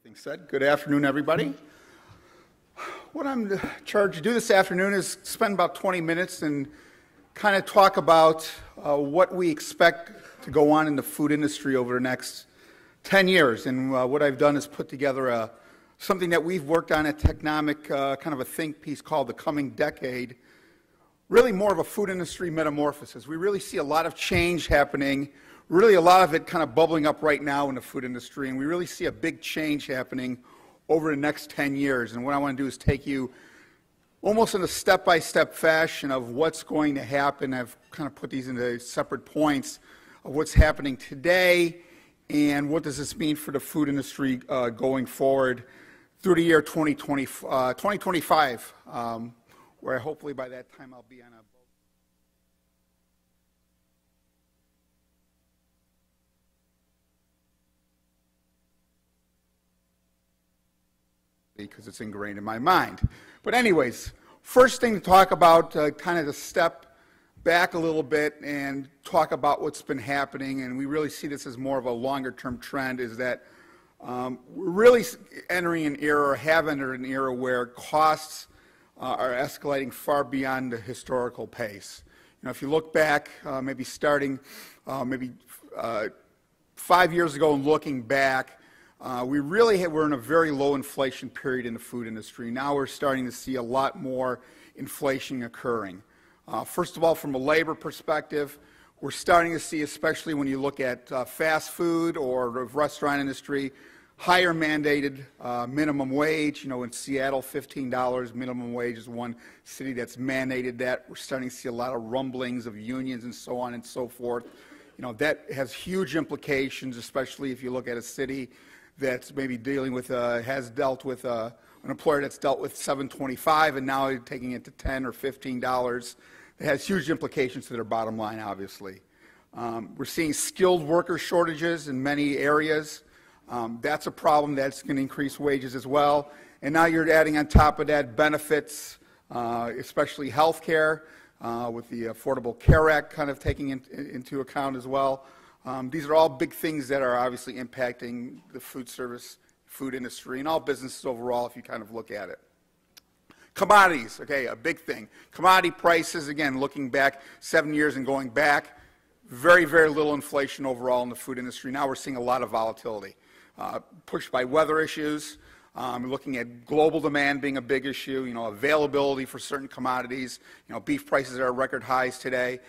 Everything said. Good afternoon, everybody. What I'm charged to do this afternoon is spend about 20 minutes and kind of talk about what we expect to go on in the food industry over the next 10 years. And what I've done is put together something that we've worked on at Technomic, kind of a think piece called The Coming Decade, really more of a food industry metamorphosis. We really see a lot of change happening, really a lot of it kind of bubbling up right now in the food industry, and we really see a big change happening over the next 10 years. And what I want to do is take you almost in a step-by-step fashion of what's going to happen. I've kind of put these into separate points of what's happening today and what does this mean for the food industry going forward through the year 2025, where hopefully by that time I'll be on a because it's ingrained in my mind. But anyways, first thing to talk about, kind of to step back a little bit and talk about what's been happening, and we really see this as more of a longer-term trend, is that we're really entering an era, or have entered an era, where costs are escalating far beyond the historical pace. You know, if you look back, maybe starting 5 years ago and looking back, we really were in a very low inflation period in the food industry. Now we're starting to see a lot more inflation occurring. First of all, from a labor perspective, we're starting to see, especially when you look at fast food or the restaurant industry, higher mandated minimum wage. You know, in Seattle, $15 minimum wage is one city that's mandated that. We're starting to see a lot of rumblings of unions and so on and so forth. You know, that has huge implications, especially if you look at a city that's maybe dealing with, has dealt with an employer that's dealt with $7.25 and now taking it to $10 or $15. It has huge implications to their bottom line, obviously. We're seeing skilled worker shortages in many areas. That's a problem that's going to increase wages as well. And now you're adding on top of that benefits, especially health care, with the Affordable Care Act kind of taking into account as well. These are all big things that are obviously impacting the food industry, and all businesses overall if you kind of look at it. Commodities, okay, a big thing. Commodity prices, again, looking back 7 years and going back, very, very little inflation overall in the food industry. Now we're seeing a lot of volatility, pushed by weather issues. Looking at global demand being a big issue, you know, availability for certain commodities. You know, beef prices are at record highs today.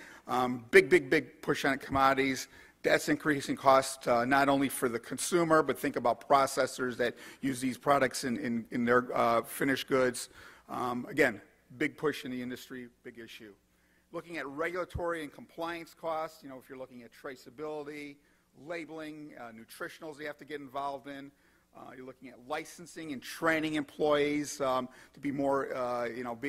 Big push on commodities. That's increasing costs not only for the consumer, but think about processors that use these products in their finished goods. Again, big push in the industry, big issue. Looking at regulatory and compliance costs, you know, if you're looking at traceability, labeling, nutritionals you have to get involved in. You're looking at licensing and training employees to be more, you know,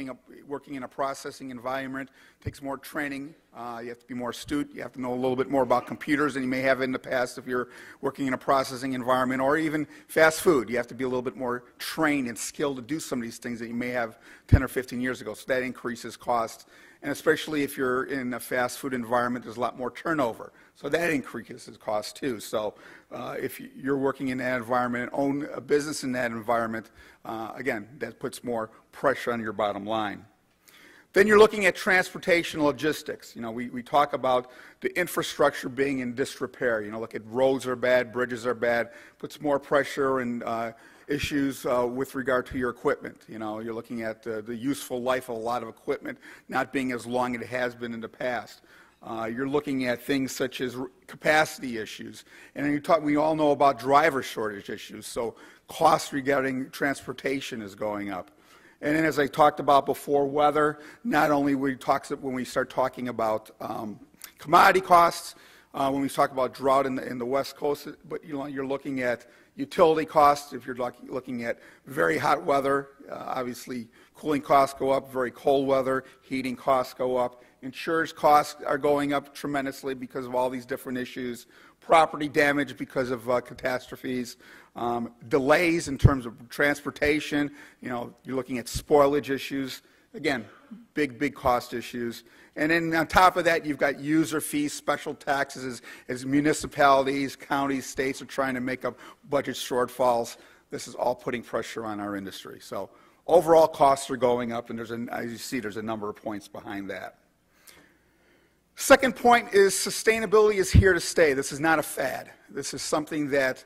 working in a processing environment takes more training. You have to be more astute. You have to know a little bit more about computers than you may have in the past if you're working in a processing environment, or even fast food. You have to be a little bit more trained and skilled to do some of these things that you may have 10 or 15 years ago. So that increases cost. And especially if you're in a fast food environment, there's a lot more turnover. So that increases cost too. So if you're working in that environment and own a business in that environment, again, that puts more pressure on your bottom line. Then you're looking at transportation logistics. You know, we talk about the infrastructure being in disrepair. You know, look at roads are bad, bridges are bad, puts more pressure and issues with regard to your equipment. You know, you're looking at the useful life of a lot of equipment not being as long as it has been in the past. You're looking at things such as capacity issues. And we all know about driver shortage issues, so costs regarding transportation is going up. And then as I talked about before, weather, not only when we start talking about commodity costs, when we talk about drought in the West Coast, but you know, you're looking at utility costs. If you're looking at very hot weather, obviously cooling costs go up, very cold weather, heating costs go up. Insurance costs are going up tremendously because of all these different issues. Property damage because of catastrophes. Delays in terms of transportation. You know, you're looking at spoilage issues. Again, big cost issues. And then on top of that, you've got user fees, special taxes as municipalities, counties, states are trying to make up budget shortfalls. this is all putting pressure on our industry. So overall costs are going up, and as you see, there's a number of points behind that. Second point is sustainability is here to stay. This is not a fad. This is something that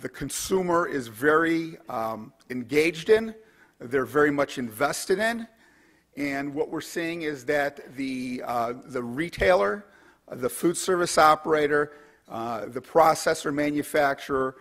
the consumer is very engaged in. They're very much invested in. And what we're seeing is that the retailer, the food service operator, the processor manufacturer,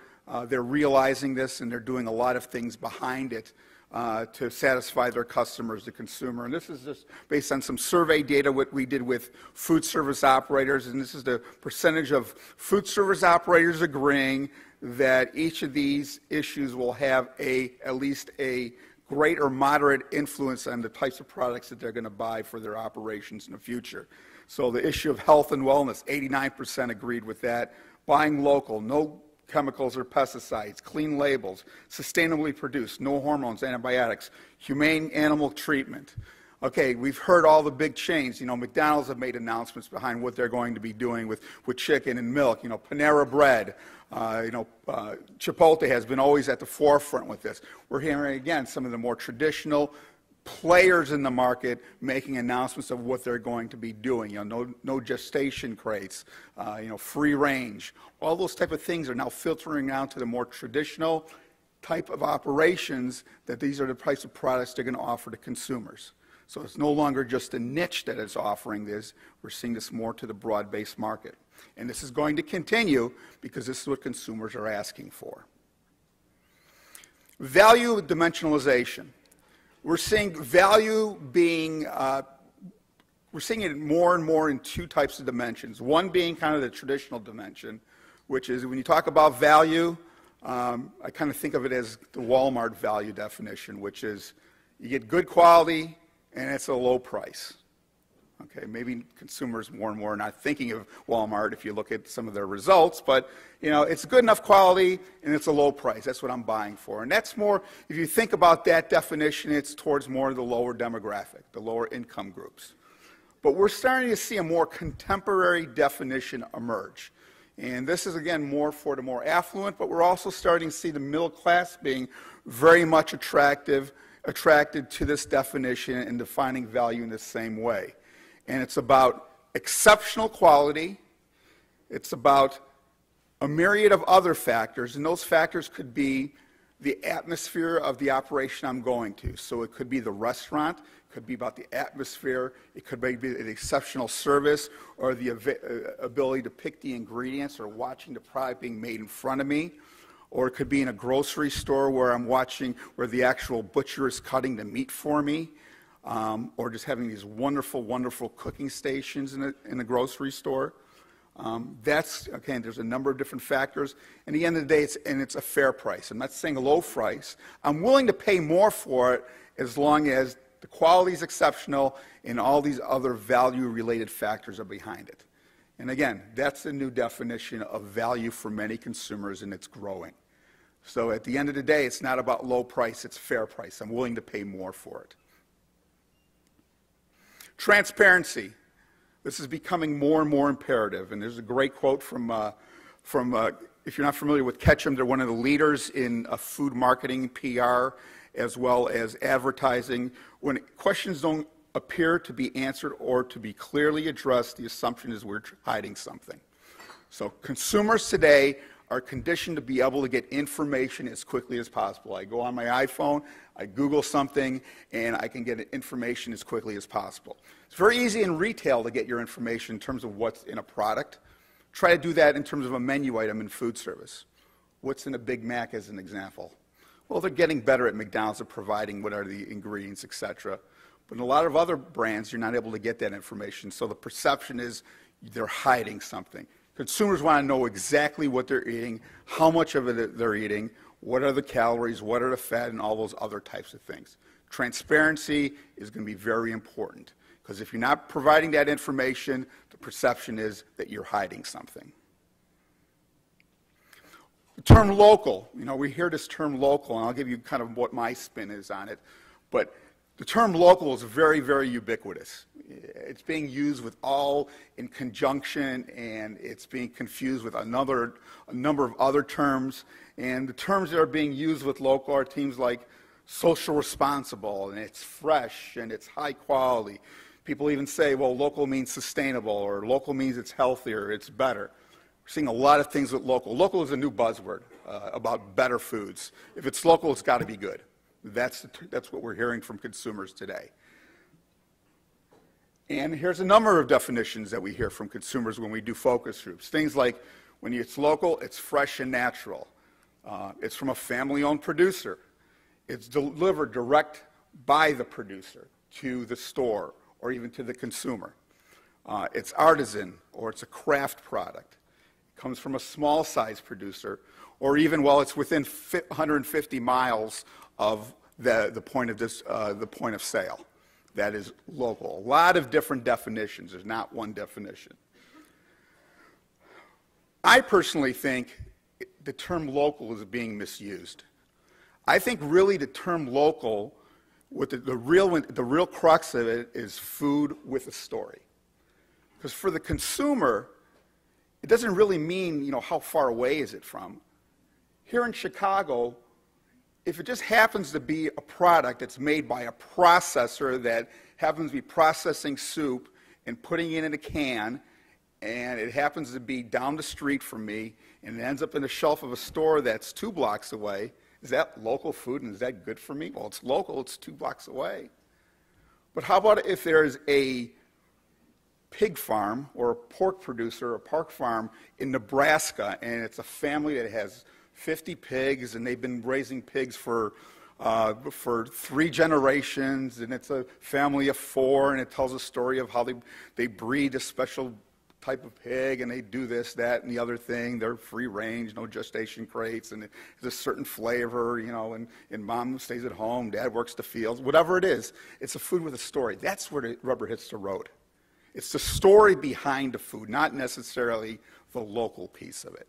they're realizing this, and they're doing a lot of things behind it to satisfy their customers, the consumer. And this is just based on some survey data what we did with food service operators, and this is the percentage of food service operators agreeing that each of these issues will have at least a great or moderate influence on the types of products that they're going to buy for their operations in the future. So the issue of health and wellness, 89% agreed with that. Buying local, no chemicals or pesticides, clean labels, sustainably produced, no hormones, antibiotics, humane animal treatment. Okay, we've heard all the big chains. You know, McDonald's have made announcements behind what they're going to be doing with chicken and milk. You know, Panera Bread, Chipotle has been always at the forefront with this. We're hearing, again, some of the more traditional players in the market making announcements of what they're going to be doing. You know, no gestation crates, free range. All those type of things are now filtering down to the more traditional type of operations that these are the types of products they're going to offer to consumers. So it's no longer just a niche that is offering this. We're seeing this more to the broad-based market. And this is going to continue because this is what consumers are asking for. Value dimensionalization. We're seeing value being, we're seeing it more and more in two types of dimensions. One being kind of the traditional dimension, which is when you talk about value, I kind of think of it as the Walmart value definition, which is you get good quality and it's a low price. Okay, maybe consumers more and more are not thinking of Walmart if you look at some of their results, but it's good enough quality and it's a low price. That's what I'm buying for. And that's more, if you think about that definition, it's towards more of the lower demographic, the lower income groups. But we're starting to see a more contemporary definition emerge. And this is, again, more for the more affluent, but we're also starting to see the middle class being very much attracted to this definition and defining value in the same way. And it's about exceptional quality. It's about a myriad of other factors, and those factors could be the atmosphere of the operation I'm going to. So it could be the restaurant, it could be about the atmosphere, it could be the exceptional service, or the ability to pick the ingredients or watching the product being made in front of me. Or it could be in a grocery store where I'm watching where the actual butcher is cutting the meat for me. Or just having these wonderful, wonderful cooking stations in a grocery store. There's a number of different factors. And at the end of the day, it's a fair price. I'm not saying a low price. I'm willing to pay more for it as long as the quality is exceptional and all these other value-related factors are behind it. And again, that's the new definition of value for many consumers, and it's growing. So at the end of the day, it's not about low price, it's fair price. I'm willing to pay more for it. Transparency. This is becoming more and more imperative. And there's a great quote from if you're not familiar with Ketchum, they're one of the leaders in food marketing, PR, as well as advertising. When questions don't appear to be answered or to be clearly addressed, the assumption is we're hiding something. So consumers today are conditioned to be able to get information as quickly as possible. I go on my iPhone, I Google something, and I can get information as quickly as possible. It's very easy in retail to get your information in terms of what's in a product. Try to do that in terms of a menu item in food service. What's in a Big Mac as an example? Well, they're getting better at McDonald's at providing what are the ingredients, etc. But in a lot of other brands, you're not able to get that information. So the perception is they're hiding something. Consumers want to know exactly what they're eating, how much of it they're eating, what are the calories, what are the fat, and all those other types of things. Transparency is going to be very important because if you're not providing that information, the perception is that you're hiding something. The term local, we hear this term local, and I'll give you kind of what my spin is on it, but the term local is very, very ubiquitous. It's being used with all in conjunction, and it's being confused with a number of other terms. And the terms that are being used with local are things like social responsible, and it's fresh, and it's high quality. People even say, well, local means sustainable, or local means it's healthier, it's better. We're seeing a lot of things with local. Local is a new buzzword about better foods. If it's local, it's got to be good. That's what we're hearing from consumers today. And here's a number of definitions that we hear from consumers when we do focus groups. Things like, when it's local, it's fresh and natural. It's from a family-owned producer. It's delivered direct by the producer to the store or even to the consumer. It's artisan, or it's a craft product. It comes from a small-size producer, or even, well, it's within 150 miles of the point of sale. That is local. A lot of different definitions. There's not one definition. I personally think the term local is being misused. I think really the term local, with the real crux of it is food with a story. Because for the consumer, it doesn't really mean, how far away is it from. Here in Chicago, if it just happens to be a product that's made by a processor that happens to be processing soup and putting it in a can, and it happens to be down the street from me, and it ends up in the shelf of a store that's 2 blocks away, is that local food, and is that good for me? Well, it's local, it's 2 blocks away. But how about if there's a pig farm or a pork producer or a pork farm in Nebraska, and it's a family that has 50 pigs, and they've been raising pigs for 3 generations, and it's a family of 4, and it tells a story of how they breed a special type of pig, and they do this, that, and the other thing. They're free range, no gestation crates, and it's a certain flavor, and mom stays at home, dad works the fields, whatever it is. It's a food with a story. That's where the rubber hits the road. It's the story behind the food, not necessarily the local piece of it.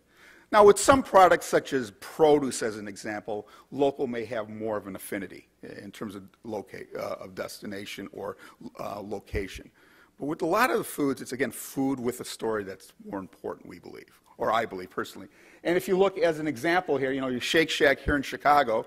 Now, with some products, such as produce, as an example, local may have more of an affinity in terms of destination or location. But with a lot of the foods, it's, again, food with a story that's more important, we believe, or I believe personally. And if you look as an example here, your Shake Shack here in Chicago,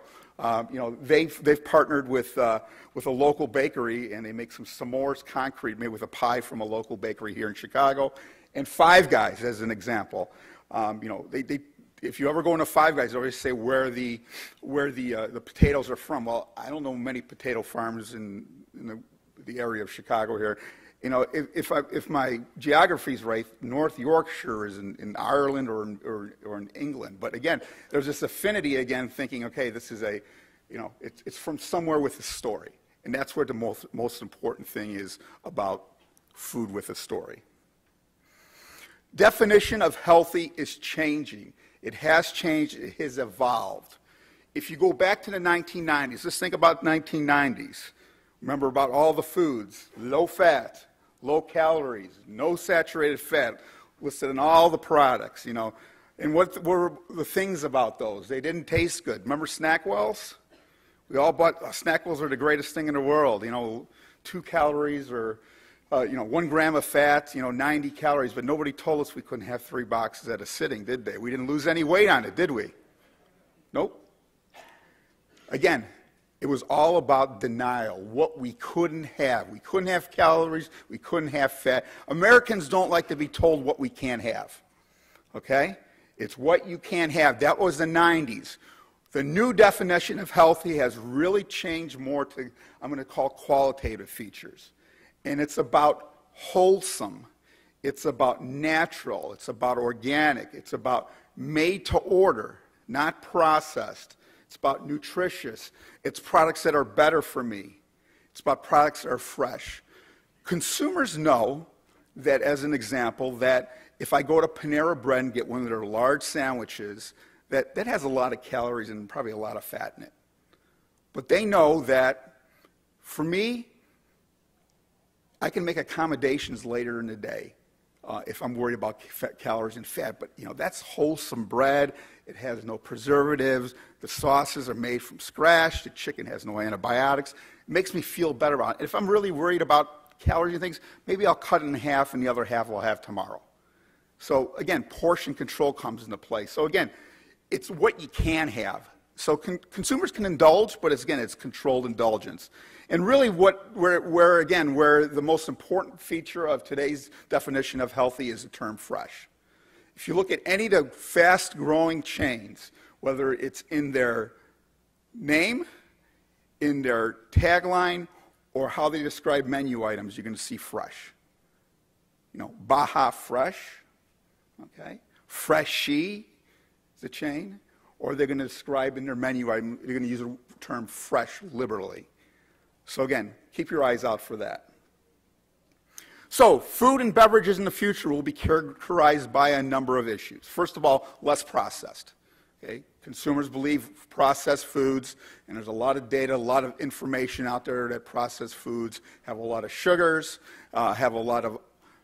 they've partnered with a local bakery, and they make some s'mores concrete made with a pie from a local bakery here in Chicago. And Five Guys, as an example. If you ever go into Five Guys, they always say where the potatoes are from. Well, I don't know many potato farms in the area of Chicago here. If my geography is right, North Yorkshire is in Ireland or in England. But again, there's this affinity again, thinking, okay, this is it's from somewhere with a story, and that's where the most important thing is about food with a story. Definition of healthy is changing. It has changed. It has evolved. If you go back to the 1990s, let's think about 1990s. Remember about all the foods, low fat, low calories, no saturated fat, listed in all the products, And what were the things about those? They didn't taste good. Remember Snackwells? We all bought, Snackwells are the greatest thing in the world, 2 calories or 1 gram of fat, 90 calories, but nobody told us we couldn't have 3 boxes at a sitting, did they? We didn't lose any weight on it, did we? Nope. Again, it was all about denial, what we couldn't have. We couldn't have calories, we couldn't have fat. Americans don't like to be told what we can't have, okay? It's what you can't have. That was the 90s. The new definition of healthy has really changed more to, I'm going to call qualitative features. And it's about wholesome, it's about natural, it's about organic, it's about made to order, not processed. It's about nutritious. It's products that are better for me. It's about products that are fresh. Consumers know that, as an example, that if I go to Panera Bread and get one of their large sandwiches, that has a lot of calories and probably a lot of fat in it. But they know that, for me, I can make accommodations later in the day if I'm worried about calories and fat. But, that's wholesome bread. It has no preservatives. The sauces are made from scratch. The chicken has no antibiotics. It makes me feel better about it. If I'm really worried about calories and things, maybe I'll cut it in half and the other half I'll have tomorrow. So, again, portion control comes into play. So, again, it's what you can have. So consumers can indulge, but again, it's controlled indulgence. And really where the most important feature of today's definition of healthy is the term fresh. If you look at any of the fast-growing chains, whether it's in their name, in their tagline, or how they describe menu items, you're going to see fresh. You know, Baja Fresh, okay? Freshie is a chain. Or they're going to describe in their menu item, they're going to use the term fresh liberally. So again, keep your eyes out for that. So food and beverages in the future will be characterized by a number of issues. First of all, less processed. Okay? Consumers believe processed foods, and there's a lot of data, a lot of information out there that processed foods have a lot of sugars, have a lot of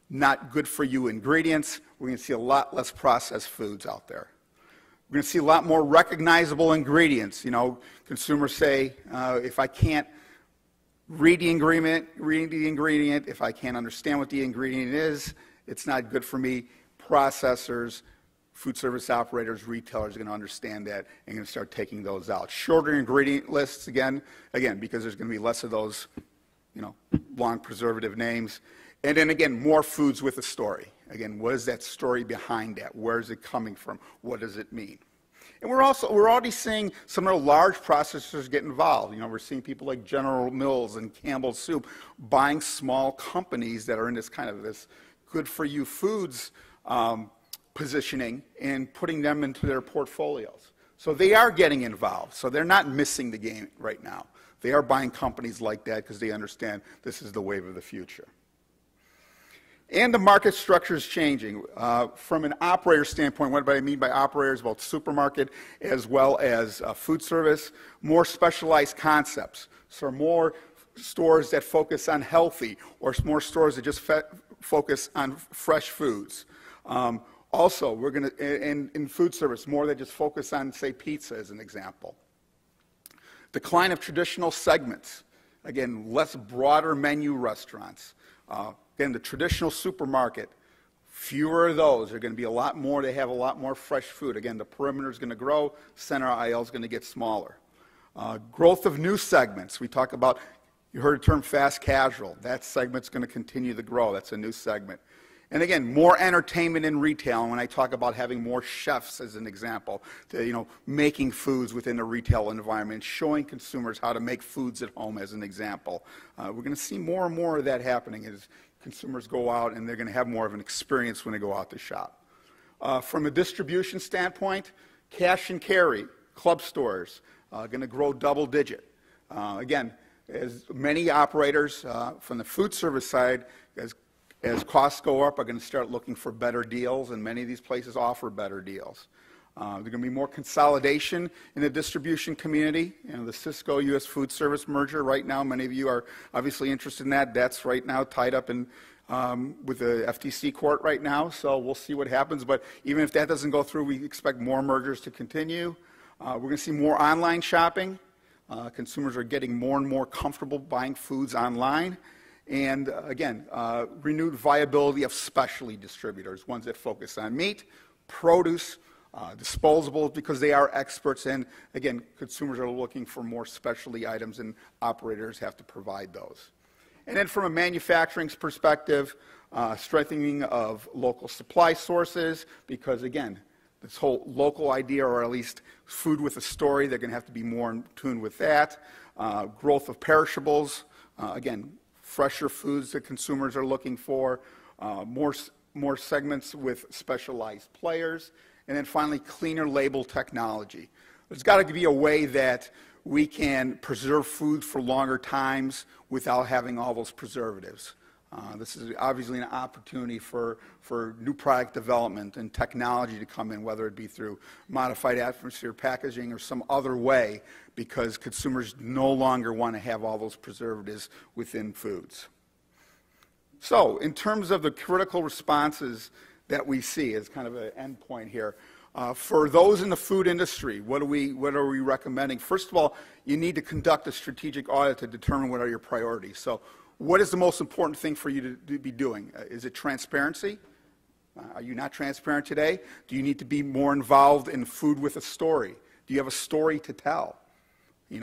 not good for you ingredients. We're going to see a lot less processed foods out there. We're going to see a lot more recognizable ingredients. You know, consumers say, if I can't read the ingredient, if I can't understand what the ingredient is, it's not good for me. Processors, food service operators, retailers are going to understand that and going to start taking those out. Shorter ingredient lists, again, because there's going to be less of those, you know, long preservative names. And then again, more foods with a story. Again, what is that story behind that? Where is it coming from? What does it mean? And we're already seeing some of the large processors get involved. You know, we're seeing people like General Mills and Campbell's Soup buying small companies that are in this kind of this good-for-you foods positioning and putting them into their portfolios. So they are getting involved. So they're not missing the game right now. They are buying companies like that because they understand this is the wave of the future. And the market structure is changing. From an operator standpoint, what I mean by operators, both supermarket as well as food service, more specialized concepts. So more stores that focus on healthy, or more stores that just focus on fresh foods. Also, we're going to, in food service, more that just focus on, say, pizza as an example. Decline of traditional segments. Again, less broader menu restaurants. Again, the traditional supermarket, fewer of those. There are going to be a lot more. They have a lot more fresh food. Again, the perimeter is going to grow. Center aisle is going to get smaller. Growth of new segments. We talk about, you heard the term fast casual. That segment's going to continue to grow. That's a new segment. And again, more entertainment in retail. And when I talk about having more chefs as an example, to, you know, making foods within a retail environment, showing consumers how to make foods at home as an example. We're going to see more and more of that happening as consumers go out and they're going to have more of an experience when they go out to shop. From a distribution standpoint, cash and carry, club stores, going to grow double digit. Again, as many operators from the food service side, as costs go up, are going to start looking for better deals, and many of these places offer better deals. There's going to be more consolidation in the distribution community. You know, the Cisco U.S. Food Service merger right now, many of you are obviously interested in that. That's right now tied up in, with the FTC court right now, so we'll see what happens. But even if that doesn't go through, we expect more mergers to continue. We're going to see more online shopping. Consumers are getting more and more comfortable buying foods online. And again, renewed viability of specialty distributors, ones that focus on meat, produce, disposables, because they are experts. And again, consumers are looking for more specialty items, and operators have to provide those. And then from a manufacturing perspective, strengthening of local supply sources, because again, this whole local idea, or at least food with a story, they're going to have to be more in tune with that. Growth of perishables, again, fresher foods that consumers are looking for, more segments with specialized players, and then finally, cleaner label technology. There's got to be a way that we can preserve food for longer times without having all those preservatives. This is obviously an opportunity for new product development and technology to come in, whether it be through modified atmosphere packaging or some other way, because consumers no longer want to have all those preservatives within foods. So, in terms of the critical responses that we see as kind of an end point here, for those in the food industry, what are we recommending? First of all, you need to conduct a strategic audit to determine what are your priorities. So, what is the most important thing for you to be doing? Is it transparency? Are you not transparent today? Do you need to be more involved in food with a story? Do you have a story to tell?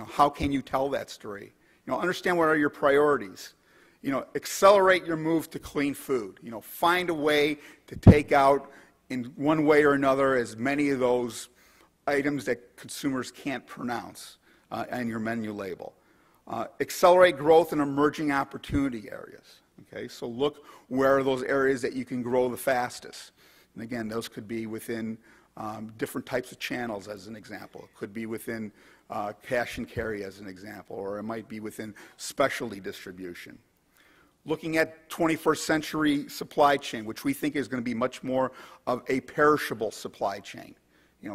How can you tell that story? Understand what are your priorities. Accelerate your move to clean food. Find a way to take out in one way or another as many of those items that consumers can't pronounce on your menu label. Accelerate growth in emerging opportunity areas. Okay, so look where are those areas that you can grow the fastest. And again, those could be within different types of channels as an example. It could be within cash and carry as an example, or it might be within specialty distribution. Looking at 21st century supply chain, which we think is going to be much more of a perishable supply chain.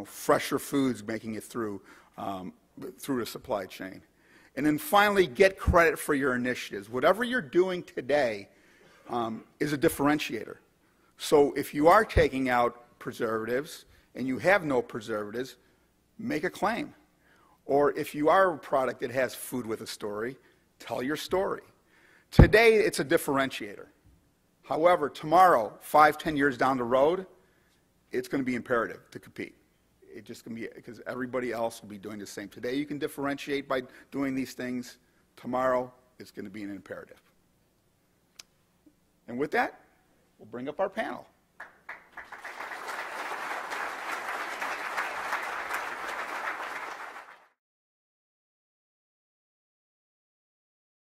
Fresher foods making it through the supply chain. And then finally, get credit for your initiatives. Whatever you're doing today is a differentiator. So if you are taking out preservatives and you have no preservatives, make a claim. Or if you are a product that has food with a story, tell your story. Today, it's a differentiator. However, tomorrow, 5, 10 years down the road, it's going to be imperative to compete. It's just going to be, because everybody else will be doing the same. Today, you can differentiate by doing these things. Tomorrow, it's going to be an imperative. And with that, we'll bring up our panel.